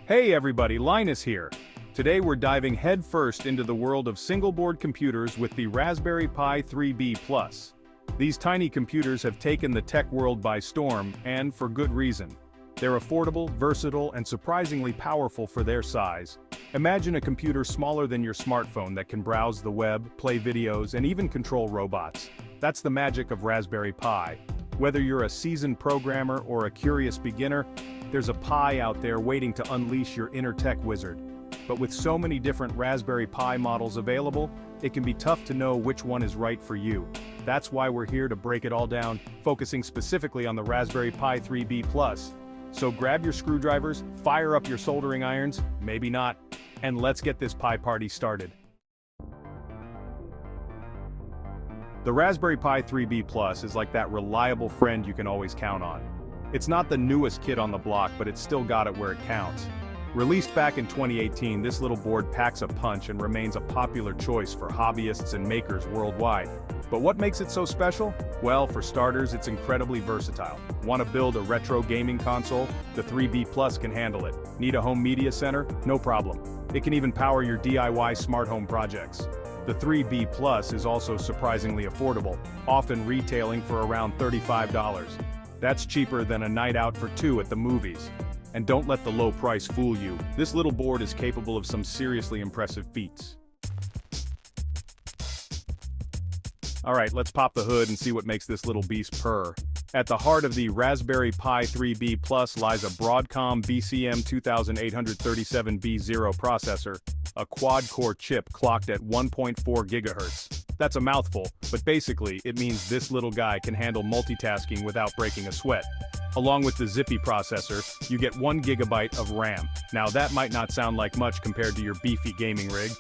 Hey everybody, Linus here. Today we're diving headfirst into the world of single-board computers with the Raspberry Pi 3B Plus. These tiny computers have taken the tech world by storm, and for good reason. They're affordable, versatile, and surprisingly powerful for their size. Imagine a computer smaller than your smartphone that can browse the web, play videos, and even control robots. That's the magic of Raspberry Pi. Whether you're a seasoned programmer or a curious beginner, there's a Pi out there waiting to unleash your inner tech wizard. But with so many different Raspberry Pi models available, it can be tough to know which one is right for you. That's why we're here to break it all down, focusing specifically on the Raspberry Pi 3B Plus. So grab your screwdrivers, fire up your soldering irons, maybe not, and let's get this Pi party started. The Raspberry Pi 3B Plus is like that reliable friend you can always count on. It's not the newest kid on the block, but it's still got it where it counts. Released back in 2018, this little board packs a punch and remains a popular choice for hobbyists and makers worldwide. But what makes it so special? Well, for starters, it's incredibly versatile. Want to build a retro gaming console? The 3B Plus can handle it. Need a home media center? No problem. It can even power your DIY smart home projects. The 3B Plus is also surprisingly affordable, often retailing for around $35. That's cheaper than a night out for two at the movies. And don't let the low price fool you. This little board is capable of some seriously impressive feats. Alright, let's pop the hood and see what makes this little beast purr. At the heart of the Raspberry Pi 3B Plus lies a Broadcom BCM2837B0 processor, a quad-core chip clocked at 1.4 GHz. That's a mouthful, but basically, it means this little guy can handle multitasking without breaking a sweat. Along with the Zippy processor, you get 1 GB of RAM. Now that might not sound like much compared to your beefy gaming rig,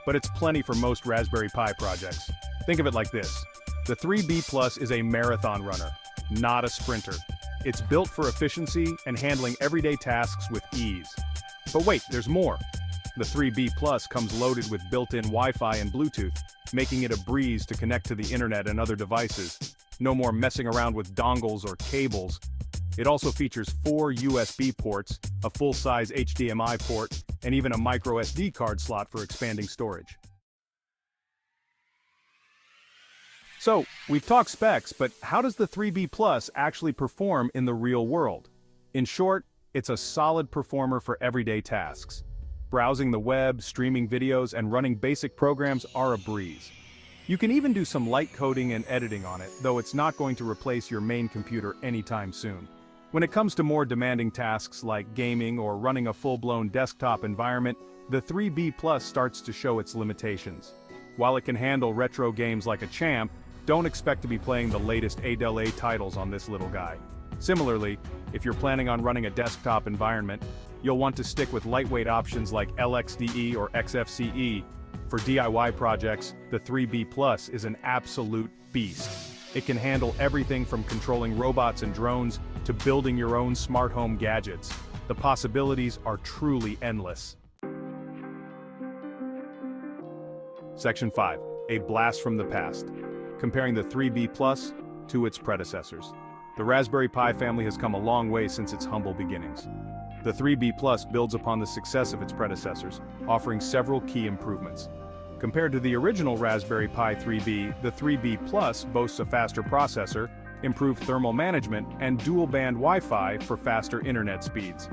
but it's plenty for most Raspberry Pi projects. Think of it like this. The 3B Plus is a marathon runner, not a sprinter. It's built for efficiency and handling everyday tasks with ease. But wait, there's more. The 3B Plus comes loaded with built-in Wi-Fi and Bluetooth, making it a breeze to connect to the internet and other devices. No more messing around with dongles or cables. It also features 4 USB ports, a full-size HDMI port, and even a micro SD card slot for expanding storage. So, we've talked specs, but how does the 3B Plus actually perform in the real world? In short, it's a solid performer for everyday tasks. Browsing the web, streaming videos, and running basic programs are a breeze. You can even do some light coding and editing on it, though it's not going to replace your main computer anytime soon. When it comes to more demanding tasks like gaming or running a full-blown desktop environment, the 3B Plus starts to show its limitations. While it can handle retro games like a champ, don't expect to be playing the latest AAA titles on this little guy. Similarly, if you're planning on running a desktop environment, you'll want to stick with lightweight options like LXDE or XFCE. For DIY projects, the 3B Plus is an absolute beast. It can handle everything from controlling robots and drones to building your own smart home gadgets. The possibilities are truly endless. Section 5. A blast from the past. Comparing the 3B Plus to its predecessors. The Raspberry Pi family has come a long way since its humble beginnings. The 3B Plus builds upon the success of its predecessors, offering several key improvements. Compared to the original Raspberry Pi 3B, the 3B Plus boasts a faster processor, improved thermal management, and dual-band Wi-Fi for faster internet speeds.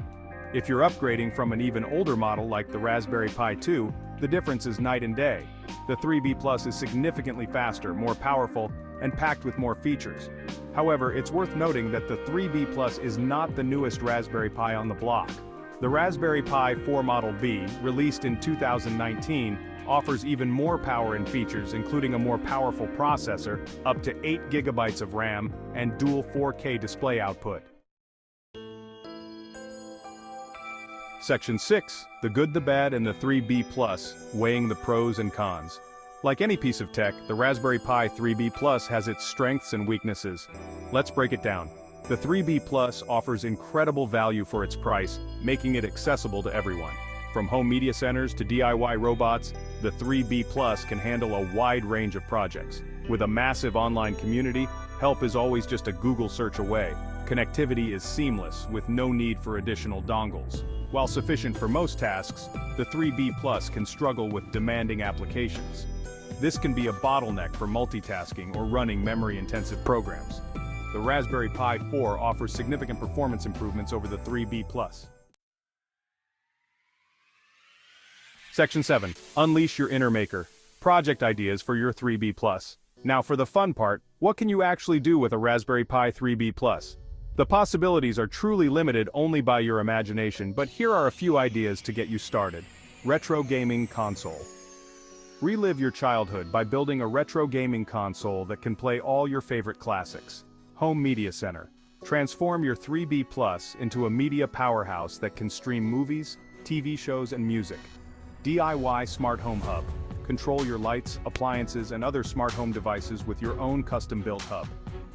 If you're upgrading from an even older model like the Raspberry Pi 2, the difference is night and day. The 3B Plus is significantly faster, more powerful, and packed with more features. However, it's worth noting that the 3B Plus is not the newest Raspberry Pi on the block. The Raspberry Pi 4 Model B, released in 2019, offers even more power and features, including a more powerful processor, up to 8 GB of RAM, and dual 4K display output. Section 6. The good, the bad, and the 3B Plus, weighing the pros and cons. Like any piece of tech, the Raspberry Pi 3B Plus has its strengths and weaknesses. Let's break it down. The 3B Plus offers incredible value for its price, making it accessible to everyone. From home media centers to DIY robots, the 3B Plus can handle a wide range of projects. With a massive online community, help is always just a Google search away. Connectivity is seamless, with no need for additional dongles. While sufficient for most tasks, the 3B Plus can struggle with demanding applications. This can be a bottleneck for multitasking or running memory-intensive programs. The Raspberry Pi 4 offers significant performance improvements over the 3B Plus. Section 7. Unleash your inner maker. Project ideas for your 3B Plus. Now for the fun part, what can you actually do with a Raspberry Pi 3B Plus? The possibilities are truly limited only by your imagination, but here are a few ideas to get you started. Retro gaming console. Relive your childhood by building a retro gaming console that can play all your favorite classics. Home media center. Transform your 3B Plus into a media powerhouse that can stream movies, TV shows, and music. DIY smart home hub. Control your lights, appliances, and other smart home devices with your own custom-built hub.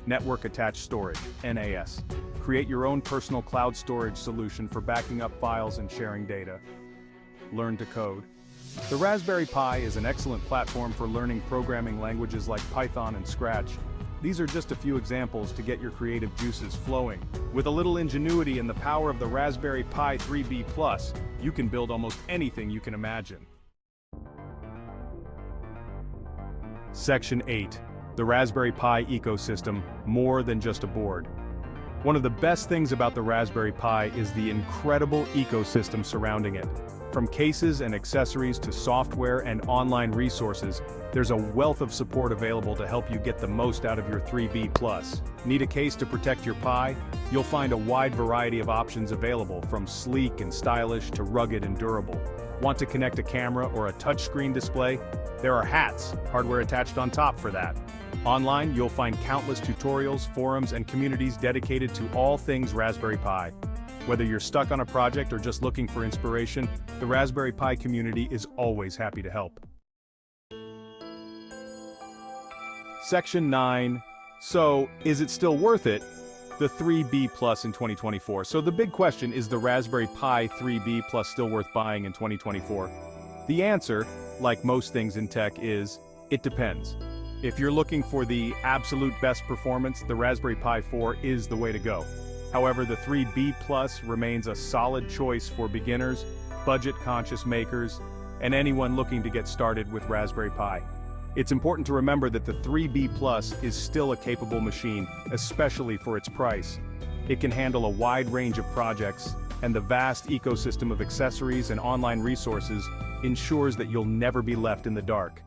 Network attached storage, NAS. Create your own personal cloud storage solution for backing up files and sharing data. Learn to code. The Raspberry Pi is an excellent platform for learning programming languages like Python and Scratch. These are just a few examples to get your creative juices flowing. With a little ingenuity and the power of the Raspberry Pi 3B Plus, you can build almost anything you can imagine. Section 8. The Raspberry Pi ecosystem, more than just a board. One of the best things about the Raspberry Pi is the incredible ecosystem surrounding it. From cases and accessories to software and online resources, there's a wealth of support available to help you get the most out of your 3B Plus. Need a case to protect your Pi? You'll find a wide variety of options available, from sleek and stylish to rugged and durable. Want to connect a camera or a touchscreen display? There are hats, hardware attached on top for that. Online, you'll find countless tutorials, forums, and communities dedicated to all things Raspberry Pi. Whether you're stuck on a project or just looking for inspiration, the Raspberry Pi community is always happy to help. Section 9. So, is it still worth it? The 3B Plus in 2024. So the big question, is the Raspberry Pi 3B Plus still worth buying in 2024? The answer, like most things in tech, is, it depends. If you're looking for the absolute best performance, the Raspberry Pi 4 is the way to go. However, the 3B Plus remains a solid choice for beginners, budget-conscious makers, and anyone looking to get started with Raspberry Pi. It's important to remember that the 3B Plus is still a capable machine, especially for its price. It can handle a wide range of projects, and the vast ecosystem of accessories and online resources ensures that you'll never be left in the dark.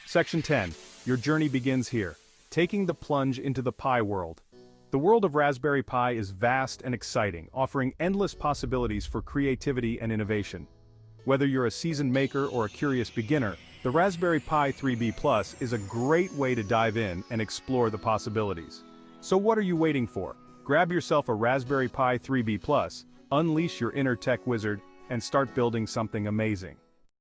Section 10. Your journey begins here. Taking the plunge into the Pi world. The world of Raspberry Pi is vast and exciting, offering endless possibilities for creativity and innovation. Whether you're a seasoned maker or a curious beginner, the Raspberry Pi 3B Plus is a great way to dive in and explore the possibilities. So what are you waiting for? Grab yourself a Raspberry Pi 3B Plus, unleash your inner tech wizard, and start building something amazing.